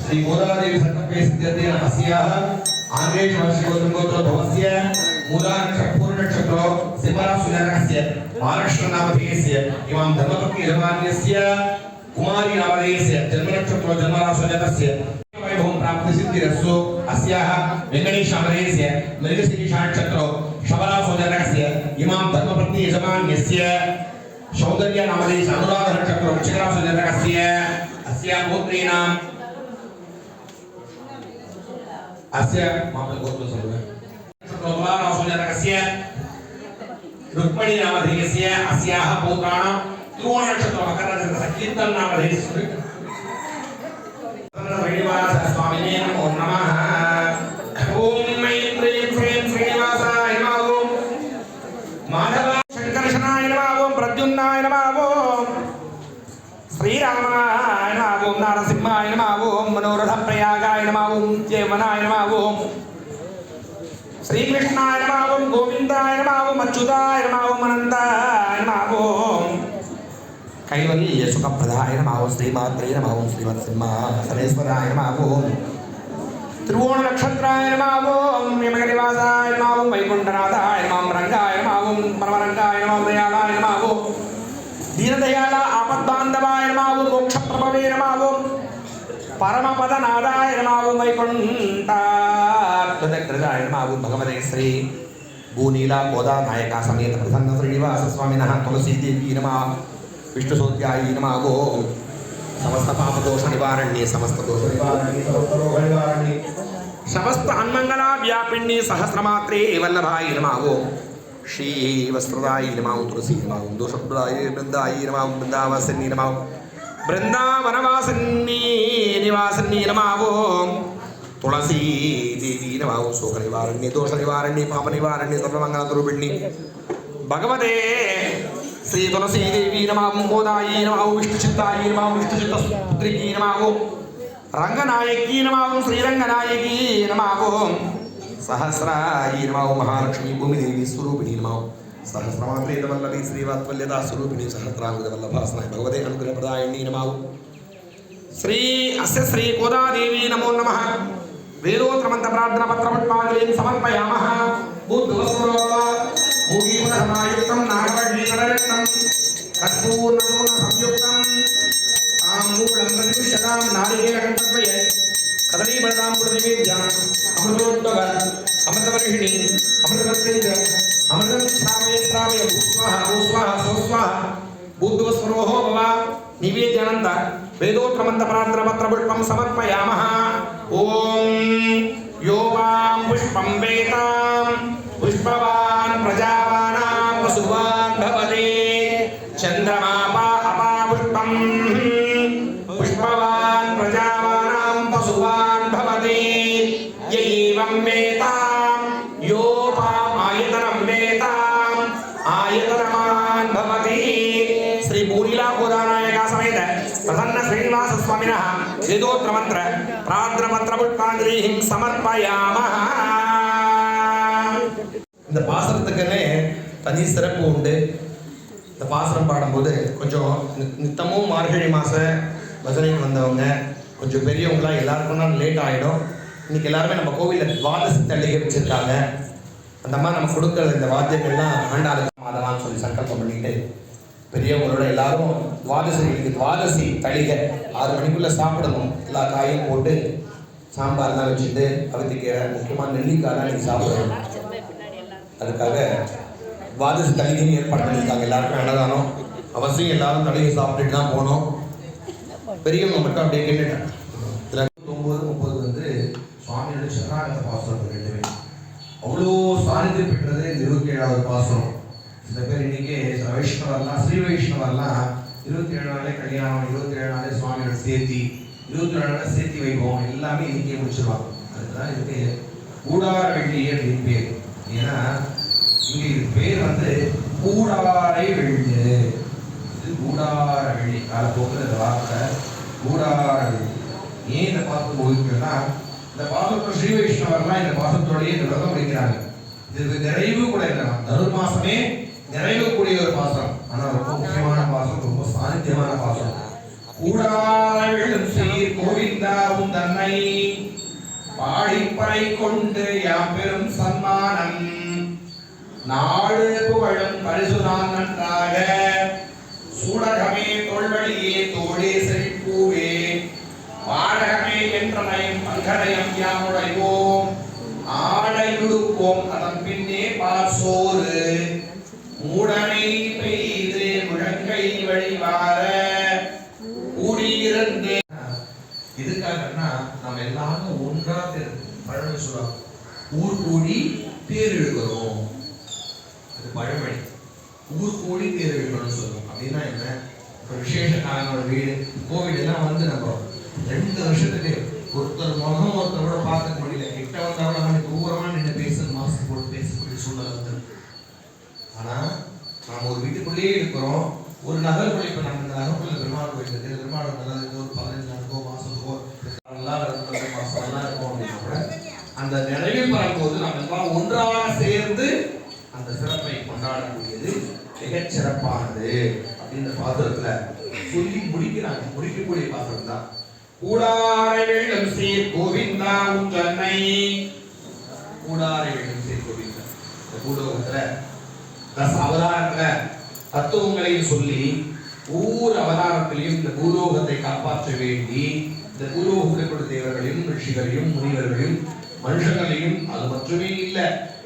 श्री गोदादेवी संकल्पे सिद्ध्यते अस्याः आंग्लेश वर्षिकोत्तमगोत्रो भवस्य मूला नक्षत्र नक्षत्रो सिंहराशुनरस्य महाराष्ट्र नामधेयस्य इमां धर्मपत्नी यजमान्यस्य कुमारी नामधेयस्य जन्म नक्षत्रो जन्मराशुनरस्य वैभवं प्राप्ति सिद्धिरस्सु अस्याः वेंकटेश नामधेयस्य मृगशीर्ष नक्षत्रो शबराशुनरस्य इमां धर्मपत्नी यजमान्यस्य सौंदर्य नामधेयस्य अनुराध नक्षत्रो वृश्चिकराशुनरस्य अस्याः पुत्रीणां अस्य मामले गोत्र सर्वे रुक्मिणी नामधेयस्य अस्याः पौत्राणां त्रिकोण नक्षत्र मकरनक्षत्र कीर्तन नामधेयस्य श्रीनिवास स्वामिने नमो नमः। ओम ऐं श्रीं श्रीनिवासाय नमः। ओम माधव शंकरशनाय नमः। ओम प्रद्युम्नाय नमः। ओम श्रीरामाय नमः। ओम नारसिंहाय नमः। ओम मनोरथप्रयागाय नमः। ओम जयवनाय नमः। ओम श्रीकृष्णाय नमः। ओम गोविंदाय नमः। ओम अच्युताय नमः। ओम अनंताय नमः। ओम कैवल्य सुखप्रदाय नमः। ओम श्रीमात्रे नमः। ओम श्रीवत्सिंहासनेश्वराय नमः। ओम त्रिकोण नक्षत्राय नमः। ओम यमगनिवासाय नमः। ओम वैकुंठनाथाय नमः। रंगाय नमः। ओम परमरंगाय नमः। दयालाय नमः। ओम दीनदयाल आपद्बांधवाय नमः। ओम मोक्षप्रभवे नमः। ओम परमपदनादाय नमः। ओम वैकुंठात्मजकृताय नमः। ओम भगवते श्री भूनीला गोदा नायका समेत प्रसन्न श्रीनिवास स्वामिनः तुलसी देवी नमः। विष्णुसोत्यायी नमः। ओम समस्त पाप दोष निवारण्ये समस्त दोष निवारण्ये समस्त रोग निवारण्ये समस्त अन्मंगला व्यापिन्ये सहस्रमात्रे वल्लभाय नमः। ओम श्री वस्त्रदायी नमः। तुलसी नमः। ओम दोषप्रदायी वृंदायी नमः। वृंदावासिनी नमः। वृंदावनवासिनी निवासिनी नमः। ओम तुलसी देवी नमः। ओम शोक निवारण्ये दोष निवारण्ये पाप निवारण्ये सर्वमंगलस्वरूपिणी भगवते श्री तुलसी देवी नमः। ओम गोदायी नमः। ओम विष्णुचित्तायी नमः। ओम विष्णुचित्तपुत्री नमः। ओम रंगनायकी नमः। ओम श्रीरंगनायकी नमः। ओम सहस्रायी नमः। ओम महालक्ष्मी भूमिदेवी स्वरूपिणी नमः। सहस्रमात्रे वल्लभी श्रीवात्सल्यता स्वरूपिणी सहस्रांगुद वल्लभासनाय भगवते अनुग्रहप्रदायिनी नमः। श्री अस्य श्री गोदा देवी नमो नमः। वेदोत्र मंत्र प्रार्थना पत्र पुष्पांजलिं समर्पयामः। बुद्धवस्त्रोः मूगीफलसमायुक्तं नागवल्लीकरयुक्तं कर्पूरपूर्ण संयुक्तं ताम्बूलं प्रतिष्ठतां नारिकेलकण्ठद्वये कदलीफलताम्बूलनिवेद्यम् अमृतोद्भव अमृतवर्षिणी अमृतवत्तेज अमृतं श्रावय श्रावय भूस्वाहा भूस्वाहा सोस्वाहा बुद्धवस्त्रोः भव निवेद्यानन्द वेदोत्र मंत्र प्रार्थना पत्र पुष्पं समर्पयामः। ओम यो वां पुष्पं वेतां पुष्पवान् प्रजावानां वसुवान् भवते चन्द्रमा अपा पुष्पं पुष्पवान् प्रजावानां वसुवान् भवते य एवं वेतां योपाम् आयतनं वेताम् आयतनवान् भवति। श्री भूनीला गोदानायका समेत प्रसन्न श्रीनिवास स्वामिनः वेदोत्र मंत्र प्रार्थना पत्र पुष्पांजलिं समर्पयामः। இந்த பாசனத்துக்குன்னே தனி சிறப்பு உண்டு. இந்த பாசனம் பாடும்போது கொஞ்சம் நித்தமும் மார்கழி மாத பஜனைக்கு வந்தவங்க கொஞ்சம் பெரியவங்களாம் எல்லாருக்கும் தான் லேட் ஆகிடும். இன்றைக்கி எல்லாருமே நம்ம கோவிலில் துவாதசி தள்ளிகை வச்சுருக்காங்க. அந்த மாதிரி நம்ம கொடுக்குற இந்த வாத்தியங்கள்லாம் ஆண்டாளுக்கு மாதவான்னு சொல்லி சங்கல்பம் பண்ணிட்டு பெரியவங்களோட எல்லாரும் துவாதசி தளிகை 6 மணிக்குள்ளே சாப்பிடணும். எல்லா காயும் போட்டு சாம்பார்லாம் வச்சுட்டு அகத்திக்கீரை முக்கியமாக நெல்லிக்காய்லாம் நீங்கள் சாப்பிடணும். அதுக்காக துவாதசி தளிகைன்னு ஏற்பாடு பண்ணியிருக்காங்க. எல்லாருக்கும் அன்னதானம் அவசியம். எல்லாரும் தளிகை சாப்பிட்டுட்டு தான் போனோம். பெரியவங்க மட்டும் அப்படியே கேட்டுட்டாங்க. இதில் 9, 30 சுவாமியோட சரணாகத பாசுரம் ரெண்டுமே அவ்வளோ சாநித்தியம் பெற்றது. 27வது பாசுரம். சில பேர் இன்னைக்கு வைஷ்ணவர்லாம் ஸ்ரீ வைஷ்ணவர்லாம் 27 நாளே கல்யாணம், 27 நாளே சுவாமியோட சேர்த்தி, 27 நாளே சேர்த்தி வைப்போம் எல்லாமே இன்னைக்கே முடிச்சிருவாங்க. அதுதான் இதுக்கு கூடார வெள்ளி அப்படின்னு பேர். ஏன்னா இங்க இது பேர் கூடாரை வெள்ளி. இது கூடார வெள்ளி காலப்போக்கில் இந்த வார்த்தை கூடார வெள்ளி. ஏன் இந்த பாசம் போயிருக்குன்னா இந்த பாசத்தை ஸ்ரீ வைஷ்ணவர்லாம் இந்த பாசத்தோடய இந்த விரதம் முடிக்கிறாங்க. இது நிறைவு கூட இல்லை. தனுர் மாசமே நிறைவுக்கூடிய ஒரு பாசனம். ஆனால் ரொம்ப முக்கியமான பாசனம், ரொம்ப சாநித்தியமான பாசனம். கூடாரம் சீர் கோவிந்தாவும் தன்னை பாடிப்பறை கொண்டு யாம் பெரும் சன்மானம் நாடு புகழும் பரிசுதான் நன்றாக சூடகமே தோல்வழியே தோழே செழிப்பூவே வாடகமே என்றனையும் பல்கடையம் யாமுடைவோம் ஆடை உடுப்போம் அதன் பின்னே பாசோறு மூடனை பெய்து முழங்கை வழிவார கூடியிருந்து இதுக்காகனா நம்ம எல்லாரும் ஒன்றா பழமொழி சொல்லுவாங்க ஊர் கூடி தேர் இழுக்கிறோம் அது பழமொழி ஊர் கூடி தேர் இழுக்கணும்னு சொல்லுவோம் அப்படின்னா என்ன இப்போ விசேஷ காலங்களோட வீடு கோவிட் எல்லாம் வந்து நம்ம 2 வருஷத்துக்கு ஒருத்தர் முகம் ஒருத்தர் கூட பார்த்துக்க முடியல கிட்ட வந்தாலும் நம்ம தூரமா நின்று பேசணும் மாஸ்க் போட்டு பேசக்கூடிய சூழ்நிலை வந்து ஆனா நாம ஒரு வீட்டுக்குள்ளேயே இருக்கிறோம் ஒரு நகர்ப்புற இப்ப நம்ம இந்த நகர்ப்புற பெருமாள் கோயில் இருக்கு பெருமாள் நல்லா இருக்கு ஒரு 15 நாளுக்கோ மாசத்துக்கோ நல்லா மாசம் நல்லா இருக்கும் அப்படின்னா கூட அந்த நிறைவு பெறும்போது நம்ம எல்லாம் ஒன்றாக சேர்ந்து அந்த சிறப்பை கொண்டாடக்கூடியது மிகச் சிறப்பானது அப்படின்ற பாத்திரத்துல சொல்லி முடிக்கக்கூடிய பாத்திரம் தான் கூடாரை வெள்ளம் சீர் கோவிந்தா உன்னை கூடாரை வெள்ளம் சீர் கோவிந்தா இந்த பூலோகத்துல தச அவதாரத்துல தத்துவங்களையும் சொல்லி ஒவ்வொரு அவதாரத்திலையும் இந்த பூலோகத்தை காப்பாற்ற வேண்டி இந்த பூலோகத்தில் தேவர்களையும் ரிஷிகளையும் முனிவர்களையும் மனுஷங்களையும் அது மட்டுமே இல்ல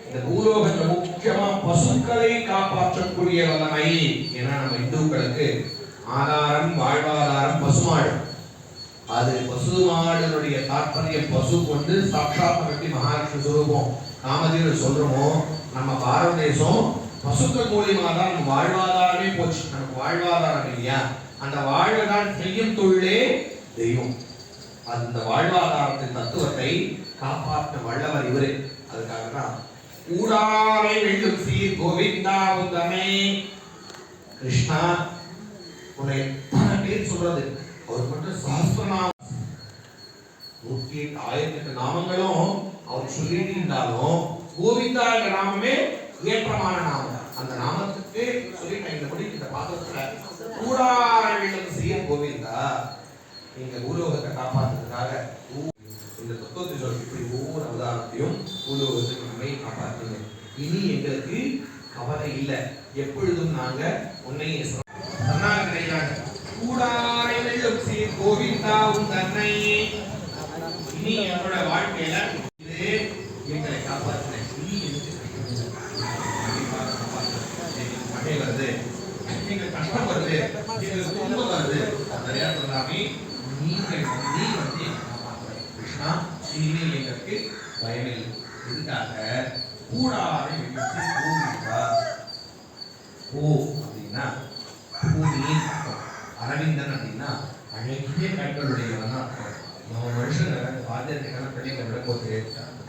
இந்த பூலோகத்துல முக்கியமா பசுக்களை காப்பாற்றக்கூடிய வல்லமை ஏன்னா நம்ம இந்துக்களுக்கு ஆதாரம் வாழ்வாதாரம் பசுமாடு அது பசுமாடுடைய தாற்பயம் பசு கொண்டு சாட்சாத் பகவதி மகாலட்சுமி சுரூபம் காமதேவர் சொல்றோமோ நம்ம பாரத தேசம் பசுக்கள் மூலியமா தான் நம்ம வாழ்வாதாரமே போச்சு நமக்கு வாழ்வாதாரம் இல்லையா அந்த வாழ்வாதாரம் செய்யும் தொழிலே தெய்வம் அந்த வாழ்வாதாரத்தின் தத்துவத்தை காப்பாற்ற வல்லவர் இவரே அதுக்காக தான் கூடாரை வெள்ளும் சீர் கோவிந்தா உந்தமே கிருஷ்ணா உன்னை எத்தனை பேர் சொல்றது அவர் மட்டும் சஹஸ்ரநாமம் 108,000 நாமங்களும் அவர் சொல்லிட்டு இருந்தாலும் கோவிந்தா என்ற நாமமே ஏற்றமான நாமம் அந்த நாமத்துக்கு சொல்லிட்டு இந்த பாத்திரத்துல கூடாரை வெள்ளும் சீர் கோவிந்தா நீங்க பூலோகத்தை காப்பாற்றுறதுக்காக இந்த தத்துவத்தை சொல்லி இப்படி ஒவ்வொரு அவதாரத்தையும் பூலோகத்துக்கு நம்மை காப்பாற்றுங்க இனி எங்களுக்கு கவலை இல்லை எப்பொழுதும் நாங்க உன்னையே சொன்னாங்க கூடாரை வெள்ளும் சீர் கோவிந்தா உன்னை இனி என்னோட வாழ்க்கையில இது எங்களை காப்பாற்றின இனி மழை வருது எங்களுக்கு கஷ்டம் வருது எங்களுக்கு துன்பம் வருது நிறைய சொல்லாமே நீங்கள் வந்து கிருஷ்ணா இனி எங்களுக்கு பயமில்லை இதுக்காக கூடாரை வெள்ளி கோவிந்தா ஓ அப்படின்னா பூமி அரவிந்தன் அப்படின்னா அழகிய கண்களுடையவன் நம்ம மனுஷங்க வாத்தியார்கிட்ட பள்ளிக்க விடும்போது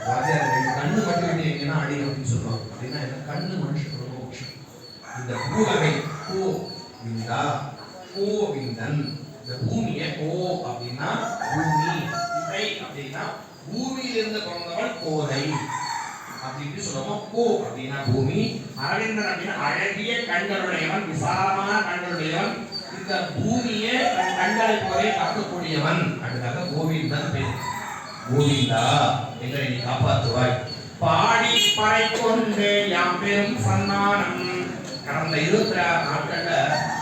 வாத்தியார் கண்ணு மட்டும் விட்டு எங்கன்னா அடி அப்படின்னு சொல்லுவாங்க அப்படின்னா என்ன கண்ணு மனுஷன் ரொம்ப முக்கியம் இந்த பூலகை கோவிந்தா கோவிந்தன் இந்த பூமியை கோ அப்படின்னா பூமி இதை அப்படின்னா பூமியிலிருந்து பிறந்தவள் கோதை அப்படின்னு சொல்லுவோம் கோ அப்படின்னா பூமி அரவிந்தன் அப்படின்னா அழகிய கண்களுடையவன் விசாலமான கண்களுடையவன் இந்த பூமியை கண்களை போலே காக்கக்கூடியவன் அதுக்காக கோவிந்தன் பேர் கோவிந்தா எங்களை நீ காப்பாற்றுவாய் பாடி பறை கொண்டு யாம் பெரும் சன்மானம் கடந்த 26 நாட்கள்ல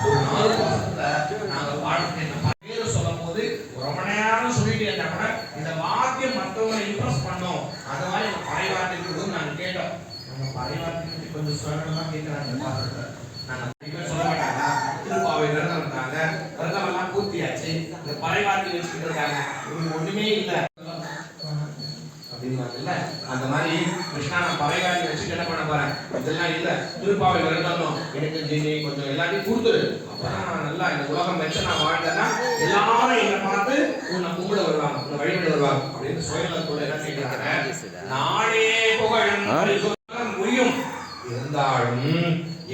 ஒரு 4 மாசத்துல நாங்க பாடத்தை பேர் சொல்லும் போது ரொம்ப நேரம் சொல்லிட்டு இருந்தா கூட இந்த வாக்கியம் மற்றவங்களை இம்ப்ரெஸ் பண்ணோம் அது மாதிரி நம்ம பறைவார்த்தைக்கு நாங்க கேட்டோம் நம்ம பறைவார்த்தைக்கு கொஞ்சம் சொல்லணுமா கேட்கிறாங்க பாத்துட்டு நாங்க சொல்ல மாட்டாங்க திருப்பாவை விரதம் இருந்தாங்க விரதம் எல்லாம் பூர்த்தியாச்சு இந்த பறைவார்த்தை வச்சுக்கிட்டு இருக்காங்க இவங்க ஒண்ணுமே இல்லை அப்படின்வாங்கல்ல அந்த மாதிரி கிருஷ்ணா நான் பறைவார்த்தை வச்சுட்டு என்ன பண்ண போறேன் இதெல்லாம் இல்ல திருப்பாவை விரதம் எனக்கு ஜீனி கொஞ்சம் எல்லாத்தையும் கொடுத்துரு அப்பதான் நான் நல்லா இந்த உலகம் வச்சு நான் வாழ்ந்தேன்னா எல்லாரும் என்னை பார்த்து உன்னை கும்பிட வருவாங்க உன்னை வழிபட வருவாங்க அப்படின்னு சுயநலத்தோட என்ன செய்யறாங்க நாளே புகழும் முடியும் இருந்தாலும்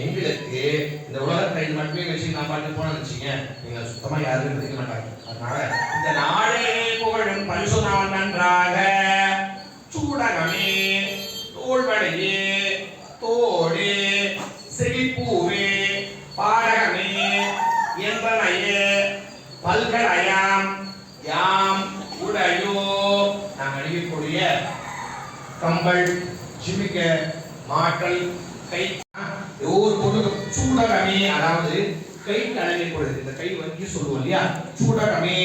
எங்களுக்கு இந்த உலகத்தை இது மட்டுமே வச்சு நான் பாட்டு போனேன்னு வச்சுங்க நீங்க சுத்தமா யாருமே எடுத்துக்க மாட்டாங்க அதனால இந்த நாளே புகழும் பரிசுதான் நன்றாக சூடகமே தோள்வடையே தோடே செழிப்பூவே பாடகமே என்பனையே பல்கலை கம்பல், ஜிமிக்க, மாற்றல், கை ஒவ்வொரு பொருளும் சூடகமே, அதாவது கை அழகை கொடுது. இந்த கை வங்கி சொல்லுவோம் இல்லையா, சூடகமே,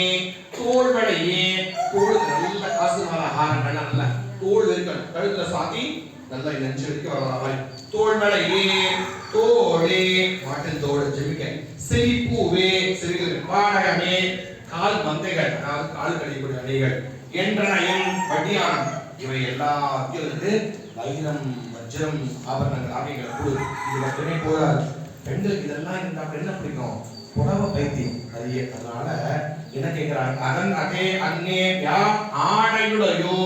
தோல் வளையே, தோல் நல்ல காசு மேல ஆகாரங்கள் நல்ல தோல் இருக்கணும், கழுத்துல சாத்தி நல்லா நெஞ்சு வரைக்கும் வர மாதிரி தோல் வளையே, தோளே, மாட்டின் தோல், ஜிமிக்க, செவிப்பூவே, செவிகள், பாடகமே, கால் மந்தைகள், அதாவது கால் கழிக்கூடிய அணிகள், என்றனையும் வட்டியானம், இவை எல்லாத்தையும் வந்து வைரம், வஜ்ரம், ஆபரணங்கள் ஆகியங்களை கொடு. இது மட்டுமே போதாது. பெண்களுக்கு இதெல்லாம் இருந்தா என்ன பிடிக்கும்? புடவை பைத்தியம் நிறைய. அதனால என்ன கேட்கிறாங்க, அதன் அதே அன்னே ஆடையுடையோ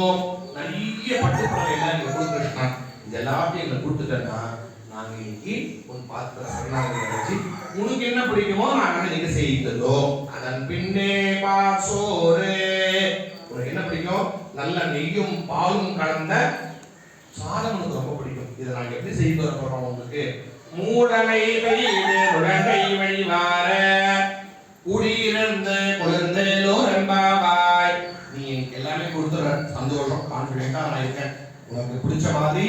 நிறைய பட்டு புடவை எல்லாம் நீங்க கொடுத்துருக்கா, இது எல்லாத்தையும் எங்களை கொடுத்துட்டேன்னா நாங்க இன்னைக்கு உன் பாத்திர சரணாகதி வச்சு உனக்கு என்ன பிடிக்குமோ நாங்க நீங்க செய்தோம். அதன் பின்னே பாசோரு, உனக்கு என்ன பிடிக்கும்? நல்ல நெய்யும் பாலும் கலந்த சாதம் உனக்கு ரொம்ப பிடிக்கும். இதை நாங்க எப்படி செய்து வர போறோம் உங்களுக்கு? மூடனை பெய்து உடனை வழிவார குடியிருந்து குளிர்ந்தேலோ ரெம்பாவாய். நீ எல்லாமே கொடுத்துற, சந்தோஷம், கான்பிடென்டா நான் இருக்கேன். உனக்கு பிடிச்ச மாதிரி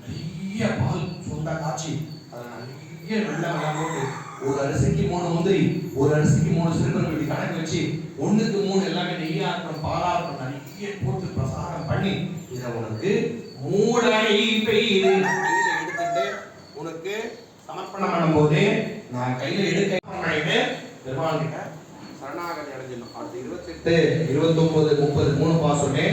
நிறைய பால் சொந்த காய்ச்சி அதை நிறைய வெள்ளம் போட்டு ஒரு அரிசிக்கு 3 முந்திரி, ஒரு அரிசிக்கு 3 சிறுபருப்பு இப்படி கணக்கு வச்சு 1க்கு 3 எல்லாமே நெய்யா இருக்கணும், பாலா இருக்கணும், நிறைய போட்டு பிரசாரம் பண்ணி இதை உனக்கு மூடனை பெய்து எடுத்துட்டு உனக்கு சமர்ப்பணம் பண்ணும் போதே நான் கையில எடுக்க பெருமாள் கிட்ட சரணாகதி அடைஞ்சிடணும். அடுத்து 28, 29, 30 3 பாசமே.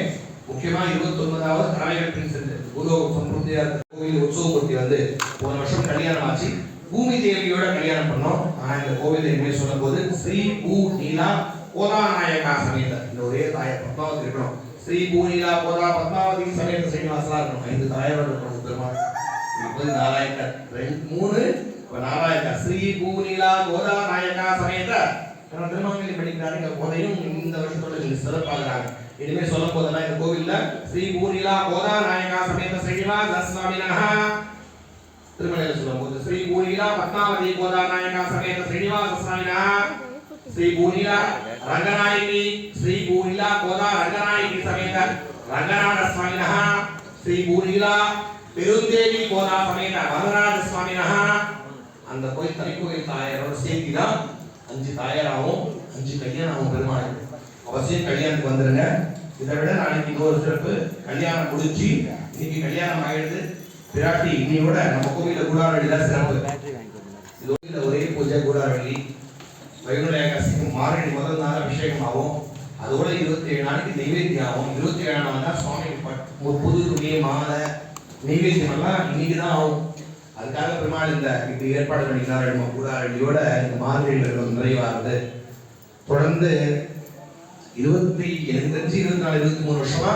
முக்கியமா 29வது கராயல் பிரின்ஸ் பூலோக சம்பிரதியா கோவில் உற்சவமூர்த்தி வந்து போன வருஷம் கல்யாணம் ஆச்சு. பூமி தேவியோட கல்யாணம் பண்ணோம். ஆனா இந்த கோவில் என்ன சொல்லும் போது ஸ்ரீ பூ நீலா கோதாநாயகா சமேத, இந்த ஒரே தாய பத்மாவதி இருக்கணும். ஸ்ரீ பூ நீலா கோதா பத்மாவதி சமேத ஸ்ரீனிவாசலா இருக்கணும். 5 தாயாரோட இருக்கணும் பெருமாள். இப்போ நாராயணர் 3 நாராயணர் ஸ்ரீ பூ நீலா கோதாநாயகா சமேத திருமங்கலி படிக்கிறாங்க. கோதையும் இந்த வருஷத்தோட சிறப்பாகிறாங்க. இனிமே சொல்லும் போதெல்லாம் இந்த கோவில்ல ஸ்ரீ பூ நீலா கோதாநாயகா சமேத ஸ்ரீனிவாச சுவாமினஹ, திருமலையில சொல்லும் போது ஸ்ரீ பூ நீலா பத்மாவதி கோதாநாயகா சமேத ஸ்ரீனிவாச சுவாமினஹ, ஸ்ரீ பூ நீலா ரங்கநாயகி, ஸ்ரீ பூ நீலா கோதா ரங்கநாயகி சமேத ரங்கநாத சுவாமினஹ, ஸ்ரீ பூ நீலா பெருந்தேவி கோதா சமேத வரதராஜ சுவாமினஹ. அந்த கோயில் தனிக்கோயில் தாயாரோட சேர்த்தி தான் 5 தாயாராவும் 5 கல்யாணம் பெருமாள். அவசியம் கல்யாணத்துக்கு வந்துருங்க. இதை விட நாளைக்கு இன்னொரு சிறப்பு, கல்யாணம் முடிஞ்சு இன்னைக்கு கல்யாணம் ஆயிடுது பிராட்டி இன்னையோட நம்ம கோவில கூடாரவழி தான் சிறப்பு. இது கோவில ஒரே பூஜை கூடாரவழி. வைகுண்ட ஏகாதசிக்கு மார்கழி முதல் நாள் அபிஷேகம் ஆகும். அதோட 27 நாளைக்கு நைவேத்தியம் ஆகும். 27 நாள் தான் சுவாமி புது துணி மாலை நைவேத்தியம் எல்லாம் இன்னைக்கு தான் ஆகும். அதுக்காக பெருமாள் இந்த இப்படி ஏற்பாடு பண்ணிக்கிறார். நம்ம கூடாரவழியோட இந்த மார்கழியில் நிறைவாகுது. தொடர்ந்து 24, 23 வருஷமா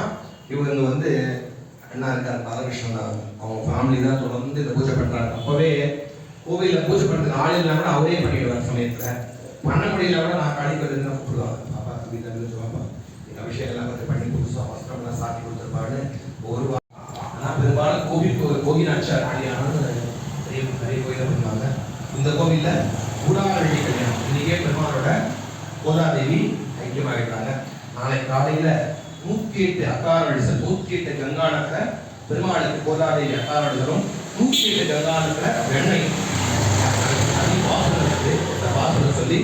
இவங்க வந்து அண்ணா இருக்கார் பாலகிருஷ்ணன் தான், அவங்க ஃபேமிலி தான் தொடர்ந்து இந்த பூஜை பண்றாங்க. அப்பவே கோவில்ல பூஜை பண்றதுக்கு ஆள் இல்லைனா கூட அவரே பண்ணிடுவார். சமயத்துல பண்ண முடியல கூட நான் காணிக்கு வந்து கூப்பிடுவாங்க. பாப்பா தம்பி தம்பி பாப்பா இந்த அபிஷேகம் எல்லாம் வந்து பண்ணி புதுசாக வஸ்திரம் எல்லாம் சாத்தி கொடுத்துருப்பாரு. ஒரு ஆனால் பெரும்பாலும் கோகிலாச்சார் கல்யாணம் நிறைய கோயில பண்ணுவாங்க. இந்த கோவில்ல கூடாரவழி கல்யாணம் இன்னைக்கே பெருமாளோட கோதாதேவி ஐக்கியமாகிட்டாங்க. நாளை காலையில 108 அக்காரவழிசல், 108 கங்காளத்துல பெருமாளுக்கு கோதாதேவி அக்காரவழிசலும் 108 கங்காளத்துல வெண்ணெய் வாசல் சொல்லி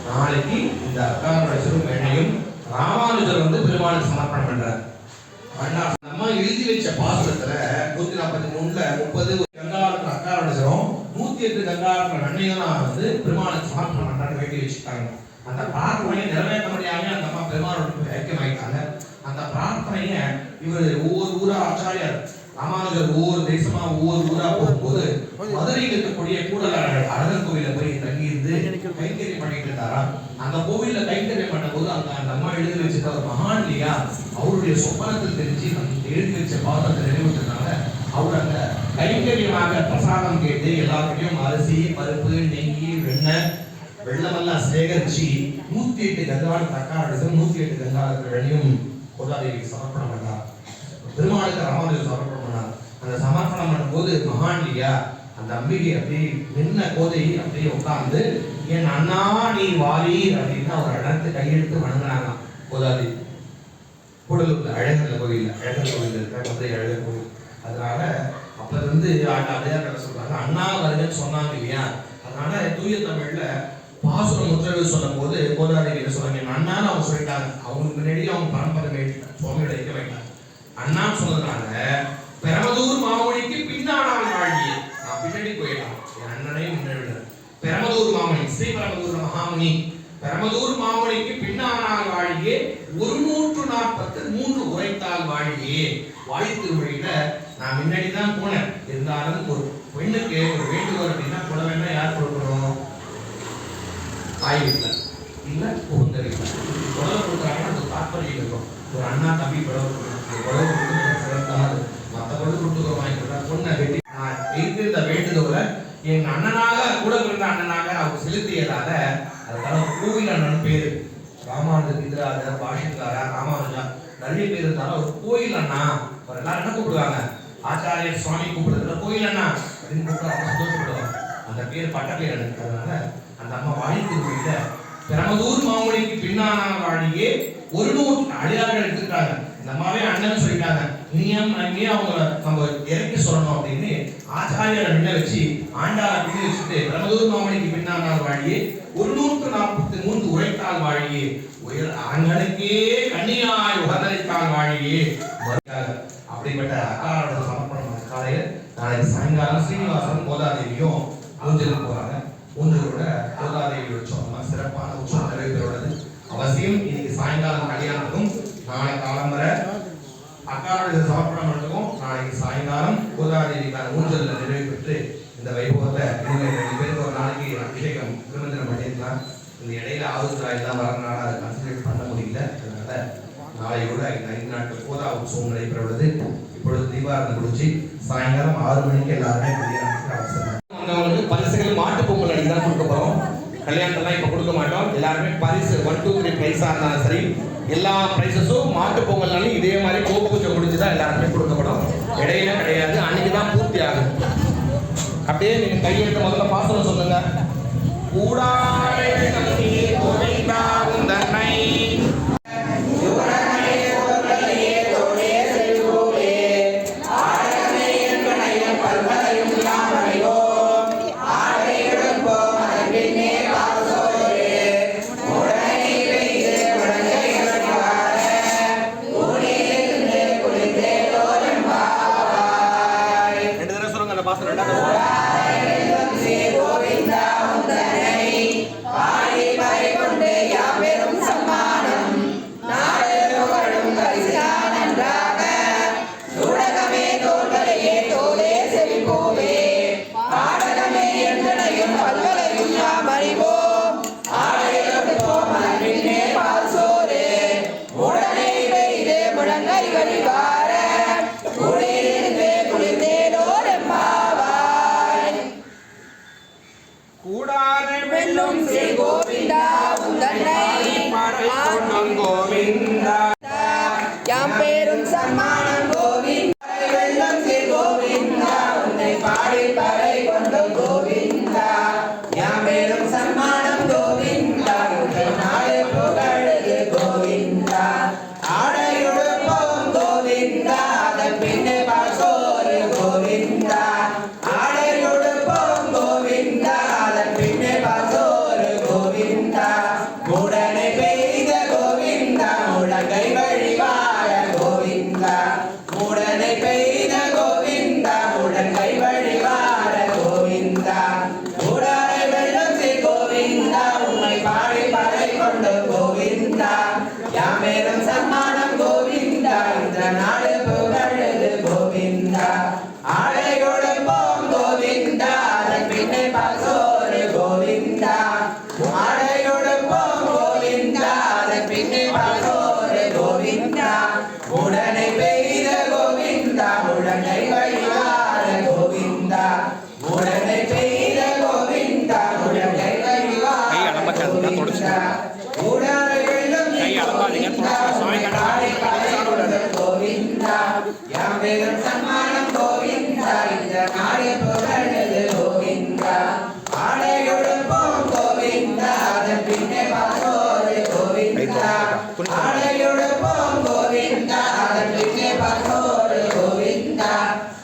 நாளைக்கு இந்த அக்காரவழிசலும் வெண்ணையும் ராமானுஜர் வந்து பெருமாளுக்கு சமர்ப்பணம் பண்றாரு. நம்ம எழுதி வச்ச பாசுரத்துல 143ல 30 கங்காளத்துல அக்காரவழிசலும் 108 கங்காளத்துல வெண்ணையும் வந்து பெருமாளுக்கு சமர்ப்பணம் பண்றாங்க வேண்டி வச்சுட்டாங்க. அந்த பிரார்த்தனையை நிறைவேற்ற முடியாம அந்த அம்மா பெருமாளோட ஐக்கியமாயிட்டாங்க. அந்த பிரார்த்தனைய இவர் ஒவ்வொரு ஊரா ஆச்சாரியார் ராமானுஜர் ஒவ்வொரு தேசமா ஒவ்வொரு ஊரா போகும்போது மதுரையில் இருக்கக்கூடிய கூடல் அழகர் கோவில போய் தங்கி இருந்து கைங்கரியம் பண்ணிட்டு இருந்தாரா. அந்த கோவில்ல கைங்கரியம் பண்ணும் போது அந்த அம்மா எழுதி வச்சிருக்க ஒரு மகான் இல்லையா, அவருடைய சொப்பனத்தில் தெரிஞ்சு எழுதி வச்ச பாதத்தை நினைவுட்டதுனால அவர் அந்த கைங்கரியமாக பிரசாதம் கேட்டு எல்லாருக்கையும் அரிசி பருப்பு நெய் வெண்ணெய் வெள்ளமெல்லாம் சேகரிச்சு 108 கங்காள தக்காளம் 108 கங்காளத்துல வெள்ளியும் கோதாதேவிக்கு சமர்ப்பணம் பண்ணார். பெருமாளுக்கு ராமானுஜர் சமர்ப்பணம் பண்ணார். அந்த சமர்ப்பணம் பண்ணும்போது மகான் இல்லையா, அந்த அம்பிகை அப்படியே நின்ன கோதை அப்படியே உட்கார்ந்து என் அண்ணா நீ வாரி அப்படின்னு அவர் இடத்து கையெழுத்து வணங்கினாங்க. கோதாதேவி கூடலூர்ல அழகர்ல கோவில், அழகர் கோவில் இருக்க மதுரை அழகர் கோவில். அதனால அப்ப இருந்து அடையாள சொல்றாங்க அண்ணா வருகன்னு சொன்னாங்க இல்லையா. அதனால தூய தமிழ்ல பாசுர முத்திரைகள் சொல்லும் போது கோதாதேவி சொல்றாங்க என் அண்ணான்னு அவங்க சொல்லிட்டாங்க. அவங்களுக்கு முன்னாடி அவங்க பரம்பரை சுவாமியோட இருக்க வேண்டாம். அண்ணான்னு சொன்னதுனால பெரமதூர் மாமொழிக்கு பின்னானால் வாழியே. நான் பின்னாடி போயிடலாம், என் அண்ணனையும் முன்னாடி. பெரமதூர் மாமணி ஸ்ரீ பெரமதூர் மகாமுனி பெரமதூர் மாமொழிக்கு பின்னானால் வாழியே 143 உரைத்தால் வாழியே. வாழி திருமொழியில நான் முன்னாடி தான் போனேன். இருந்தாலும் ஒரு பெண்ணுக்கு ஒரு வேண்டுகோள் அப்படின்னா புடவைன்னா யார் கொடுக்கணும்? தாய் வீட்டில் இல்லை புகுந்த வீட்டில் புடவை கொடுக்குறாங்கன்னா அது தாற்பயம் இருக்கும். ஒரு அண்ணா தம்பி புடவை கொடுக்கணும், சிறப்பானது. மற்ற பொழுது கொடுத்துக்க வாங்கிக்கிறதா பொண்ணை வெட்டி நான் வைத்திருந்த வேண்டுதோலை என் அண்ணனாக கூட பிறந்த அண்ணனாக அவர் செலுத்தியதால அதுக்கான கோவில் அண்ணன் பேரு. ராமானுஜ பித்ராஜர் பாஷிக்காரா ராமானுஜா நிறைய பேர் இருந்தாலும் ஒரு கோயில் அண்ணா. அவர் எல்லாரும் என்ன கூப்பிடுவாங்க? ஆச்சாரிய சுவாமி கூப்பிடுறதுல கோயில் அண்ணா அப்படின்னு கூப்பிட்டு அவங்க சந்தோஷப்படுவாங்க. அந்த பேர் பட்ட பேர் எடுக்கிறதுனால அந்த அம்மா வாழி திருமொழியில பெரமதூர் மாமொழிக்கு பின்னானால் வாழியே 100 அடியார்கள் எடுத்துக்கிட்டாங்க. இந்த அம்மாவே அண்ணன் சொல்லிட்டாங்க. இனியும் அங்கேயே அவங்க நம்ம இறக்கி சொல்லணும் அப்படின்னு ஆச்சாரியரை நின்ன வச்சு ஆண்டாளை பின்னி வச்சுட்டு பெரமதூர் மாமொழிக்கு பின்னானால் வாழியே 143 உரைத்தால் வாழியே அரங்கனுக்கே கன்னியாய் உகந்தளித்தால் வாழியே. அப்படிப்பட்ட அக்காரோட சமர்ப்பணம் காலையில் நாளைக்கு சாயங்காலம் ஸ்ரீனிவாசன் கோதாதேவியும் ஊஞ்சலுக்கு போறாங்க. ஊஞ்சலோட கோதாதேவி வச்சோம்னா சிறப்பான உற்சவம் நிறைவேறுவது அவசியம். இன்னைக்கு சாயங்காலம் கல்யாணத்துக்கும் நாளை காலம்பரை அக்காரோட சமர்ப்பணம் பண்ணுறதுக்கும் நாளைக்கு சாயங்காலம் கோதாதேவிக்கான ஊஞ்சலில் நிறைவு பெற்று இந்த வைபவத்தை இன்னும் 2 பேருக்கு ஒரு நாளைக்கு அபிஷேகம் திருமந்திரம் பண்ணியிருக்கலாம். இந்த இடையில ஆளுநராயெல்லாம் வரனால அதை கன்சன்ட்ரேட் பண்ண முடியல. அதனால நாளையோட இந்த 5 நாட்கள் கோதா உற்சவம் நடைபெறுவது. இப்பொழுது தீபாரதனை முடிச்சு சாயங்காலம் 6 மணிக்கு எல்லாருமே கல்யாணத்துக்கு அவசரம். வந்தவங்களுக்கு பரிசுகள் மாட்டு பொங்கல் அன்னைக்கு தான் கொடுக்க போறோம். கல்யாணத்தெல்லாம் இப்போ கொடுக்க மாட்டோம். எல்லாருமே பரிசு 1, 2, 3 பிரைஸா இருந்தாலும் சரி எல்லா பிரைஸஸும் மாட்டு பொங்கல்னாலும் இதே மாதிரி கோப்பு பூஜை முடிஞ்சு தான் எல்லாருமே கொடுக்கப்படும். இடையில கிடையாது, அன்னைக்கு தான் பூர்த்தி ஆகும். அப்படியே நீங்க கையெழுத்து முதல்ல பாசனம் சொல்லுங்க. கூடாரை Govinda,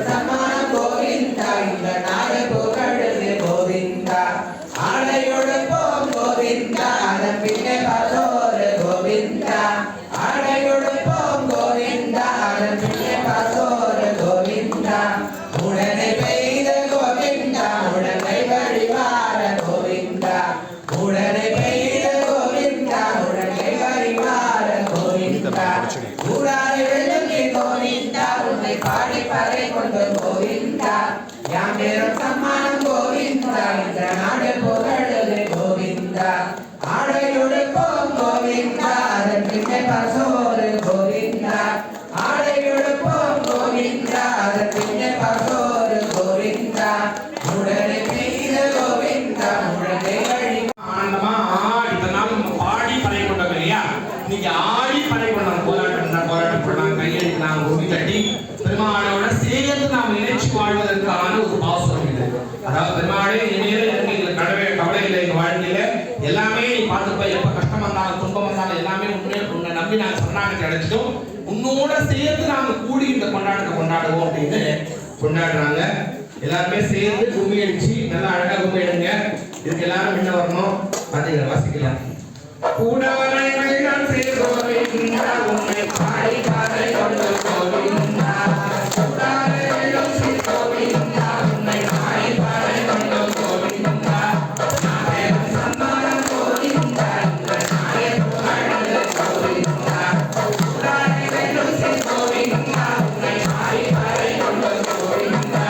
சம்மானம் கோவிந்தா இந்த நாடு புகழுது கோவிந்தா ஆடையொடுப்போம் கோவிந்தா அதன் பின்னே பசோறு கோவிந்தா ஆடையொடுப்போம் கோவிந்தா அதன் பின்னே பசோறு கோவிந்தா உடனே பெய்த கோவிந்தா உடனே வழிவார கோவிந்தா உடனே பெய்த கோவிந்தா உடனே வழிவார கோவிந்தா ஊராரை வெள்ளி கோவிந்தா உன்னை பாடி பறை கொண்டு கோவிந்தா யாம் பெரும் சம்மானம் கோவிந்தா இந்த நாடு புகழுது கோவிந்தா ஆடையொடுப்போம் கோவிந்தா அதன் பின்னே பசோறு கோவிந்தா ஆடையொடுப்போம் கோவிந்தா அதன் பின்னே பசோறு கோவிந்தா உடனே பெய்த கோவிந்தா உடனே வழி ஆனந்தமா இத்தனை நாள் நம்ம பாடி பறை கொண்டோம் இல்லையா? இன்னைக்கு ஆடி பறை கொண்டோம். போராட்டம் பண்ணாங்க, கையெழுத்தினாங்க, உருவி தட்டி பெருமாளோட சேர்ந்து நாம் நினைச்சு வாழ்வதற்கான ஒரு பாசுரம் இது. அதாவது பெருமாளே இனிமேல் எனக்கு இதுல கவலை இல்லை, எங்க வாழ்க்கையில எல்லாமே நீ பார்த்துப்ப, எப்ப கஷ்டம் வந்தாலும் துன்பம் வந்தாலும் எல்லாமே உன்னை நம்பி நாங்கள் சரணாகதி அடைச்சிட்டோம், உன்னோட சேர்ந்து நாங்க கூடி இந்த கொண்டாட்டத்தை கொண்டாடுவோம் அப்படின்னு கொண்டாடுறாங்க. எல்லாருமே சேர்ந்து கும்மி அடிச்சு நல்லா அழகா கும்மி எடுங்க. இதுக்கு எல்லாரும் என்ன வரணும் பாத்தீங்களா? வாசிக்கலாம். கூடாரை வெள்ளம் சேர்கோவிந்தா உன்னை பாடி பாறை கொண்டு கோவிந்தா கூடாரை வெள்ளம் சேர்கோவிந்தா உன்னை பாடி பாறை கொண்டு கோவிந்தா நாடேறும் சம்மானம் கோவிந்தா இந்த நாடே புகழுது கோவிந்தா கூடாரை வெள்ளம் சேர்கோவிந்தா உன்னை பாடி பாறை கொண்டு Govinda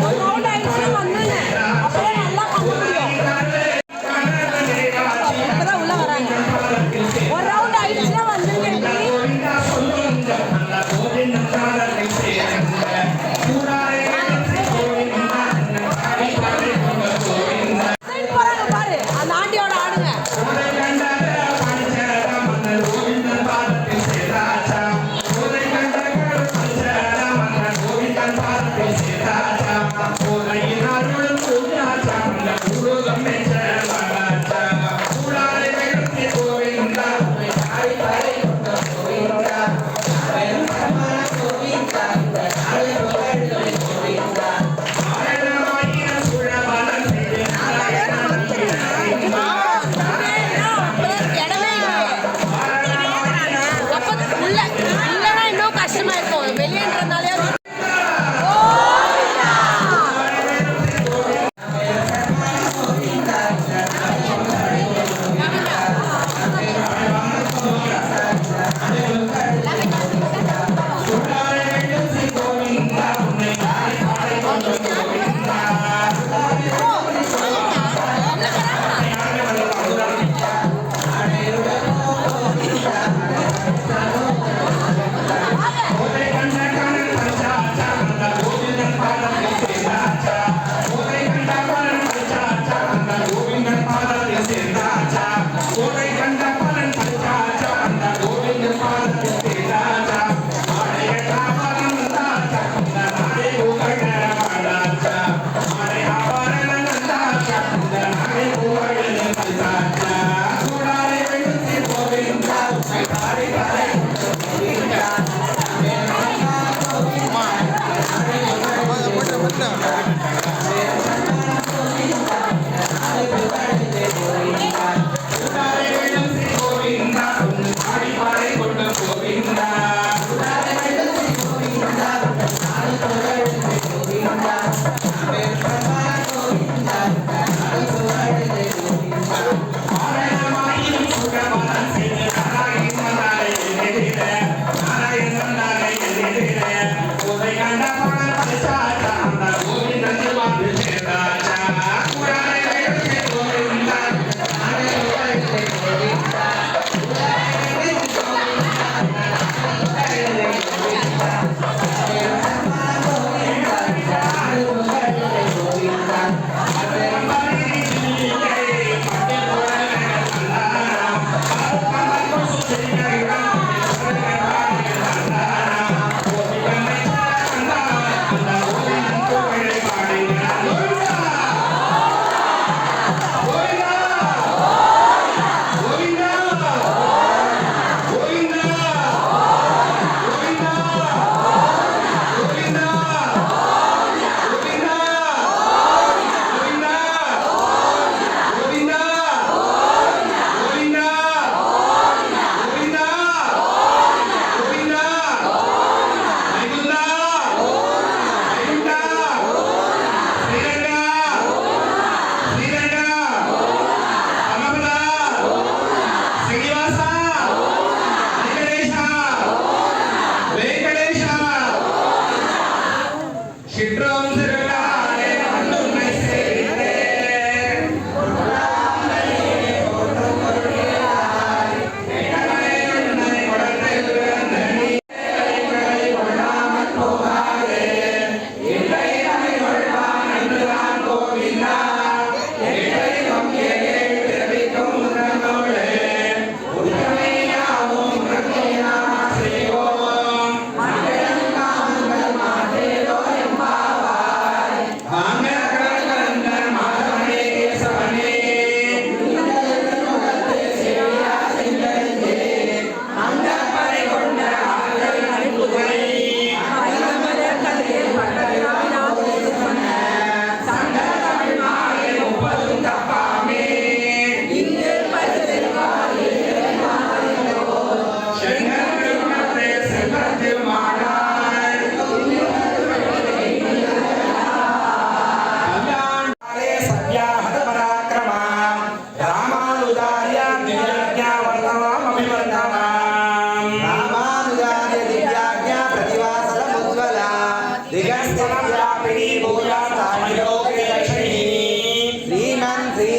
Mau naik sih mana? Apa yang Allah kamu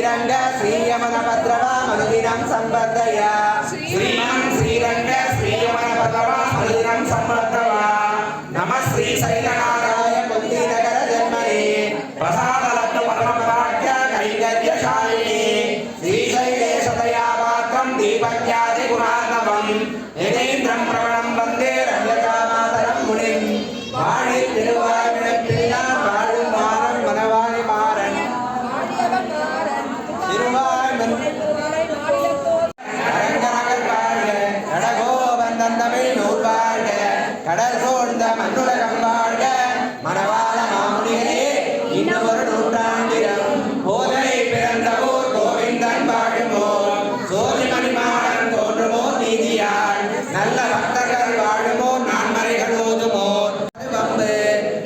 Shrirang श्रीयमन भद्रवा मनुदिनं संवर्धय श्रीमन् श्रीरंग श्रीयमन भद्रवा मनुदिनं संवर्धय नमः श्री शैलनाथाय कुन्तीनगर जन्मने प्रसादलब्ध परमभाग्य कैंकर्यशालिने श्रीशैलेशतया पात्रं दीपज्ञाति गुणार्णवम् यतीन्द्रं प्रवणं वन्दे रम्यकामातरं मुनिं वाणी तिरुवायुरप्रिया वाळुं मारं मनवाणि मारन् திருவாய்மன் அரங்கரகர் வாழ்க கடகோபந்தன் தமிழ் நூல் வாழ்க கடல் சூழ்ந்த மண்ணுலகம் வாழ்க மணவாள மாமுனிகளே இன்னும் ஒரு நூற்றாண்டிடம் போதனை பிறந்த ஊர் கோவிந்தன் வாழுமோ சோதிமணி மாறன் தோன்றுமோ நீதியாள் நல்ல பக்தர்கள் வாழுமோ நான்மறைகள் ஓதுமோ வம்பு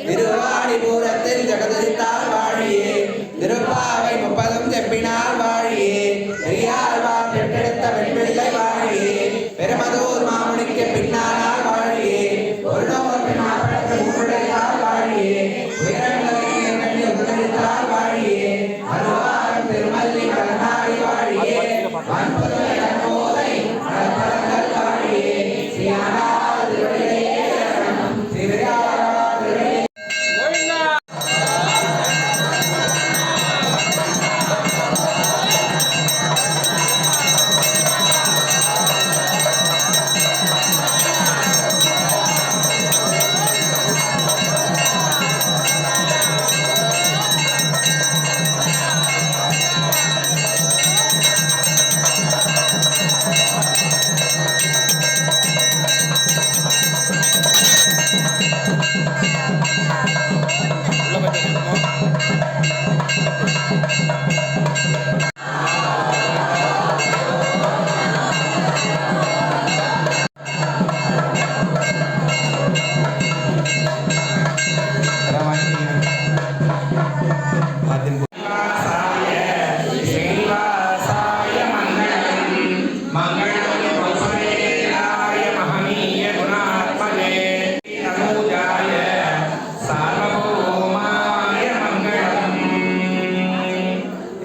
திருவாடிபுரத்தில் ஜெகதரித்தால் வாழியே திருப்பாவை 30 செப்பினால் வாழியே பெரியாழ்வார் பெற்றெடுத்த பெண்பிள்ளை வாழியே பெருமதூர் மாமுனிக்கு பின்னானால் வாழியே ஒருடோர் பின்னாப்பட்ட ஊருடையால் வாழியே உயரங்களை உதவித்தால் வாழியே அருவாரம் திருமல்லி கலனாடி வாழியே வன்புதுவை கண்போதை மலர்பலங்கள் வாழியே ஸ்ரீயானார் திருவடிகளே சரணம் ஸ்ரீவிராயார் திருவடிகளே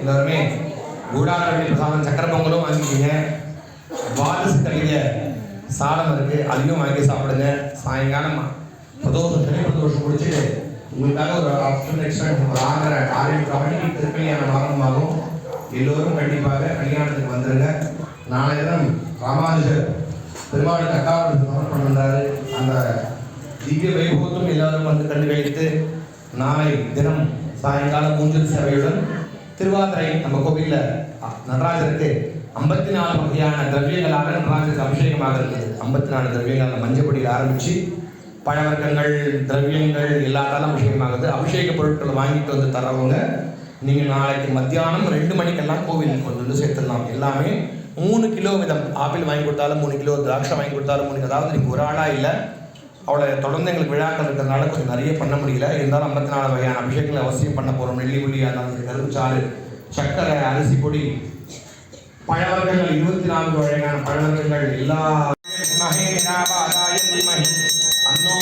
எல்லாருமே கூடாரவழி பிரசாதம் சக்கரை பொங்கலும் வாங்கிக்கிங்க. வாதஸ் கழிய சாதம் இருக்கு, அதையும் வாங்கி சாப்பிடுங்க. சாயங்காலம் பிரதோஷம் சனி பிரதோஷம் முடிச்சுட்டு உங்களுக்காக ஒரு ஆப்ஷன் எக்ஸ்ட்ரா ஒரு 6:30 மணிக்கு திருக்கல்யாண ஆரம்பமாகும். எல்லோரும் கண்டிப்பாக கல்யாணத்துக்கு வந்துருங்க. நாளைய தினம் ராமானுஜர் பெருமாளுக்கு அக்காவுக்கு சமர்ப்பணம் பண்றாரு. அந்த திவ்ய வைபவத்தும் எல்லாரும் வந்து கண்டு கழித்து நாளை தினம் சாயங்காலம் மூஞ்சல் சேவையுடன் திருவாதிரை நம்ம கோவிலில் நடராஜருக்கு 54 வகையான திரவியங்களாக நடராஜருக்கு அபிஷேகமாக இருக்குது. 54 திரவியங்கள் மஞ்சப்பொடியில் ஆரம்பித்து பழவர்க்கங்கள் திரவியங்கள் எல்லாத்தாலும் அபிஷேகமாகுது. அபிஷேக பொருட்களை வாங்கிட்டு வந்து தரவங்க நீங்கள் நாளைக்கு மத்தியானம் 2 மணிக்கெல்லாம் கோவிலுக்கு கொண்டு வந்து சேர்த்துடலாம். எல்லாமே 3 கிலோ வீதம். ஆப்பிள் வாங்கி கொடுத்தாலும் 3 கிலோ, திராட்சை வாங்கி கொடுத்தாலும் 3. அதாவது நீங்கள் ஒரு ஆளாக இல்லை, அவளை தொடர்ந்து எங்களுக்கு விழாக்கள் இருக்கிறதுனால கொஞ்சம் நிறைய பண்ண முடியல. இருந்தாலும் 54 வகையான அபிஷேகங்களை அவசியம் பண்ண போகிறோம். நெல்லி புள்ளி, அந்த கருப்புச்சாறு, சர்க்கரை, அரிசி பொடி, பழவர்க்கங்கள் 24 வகையான பழவர்க்கங்கள் எல்லா அன்னோ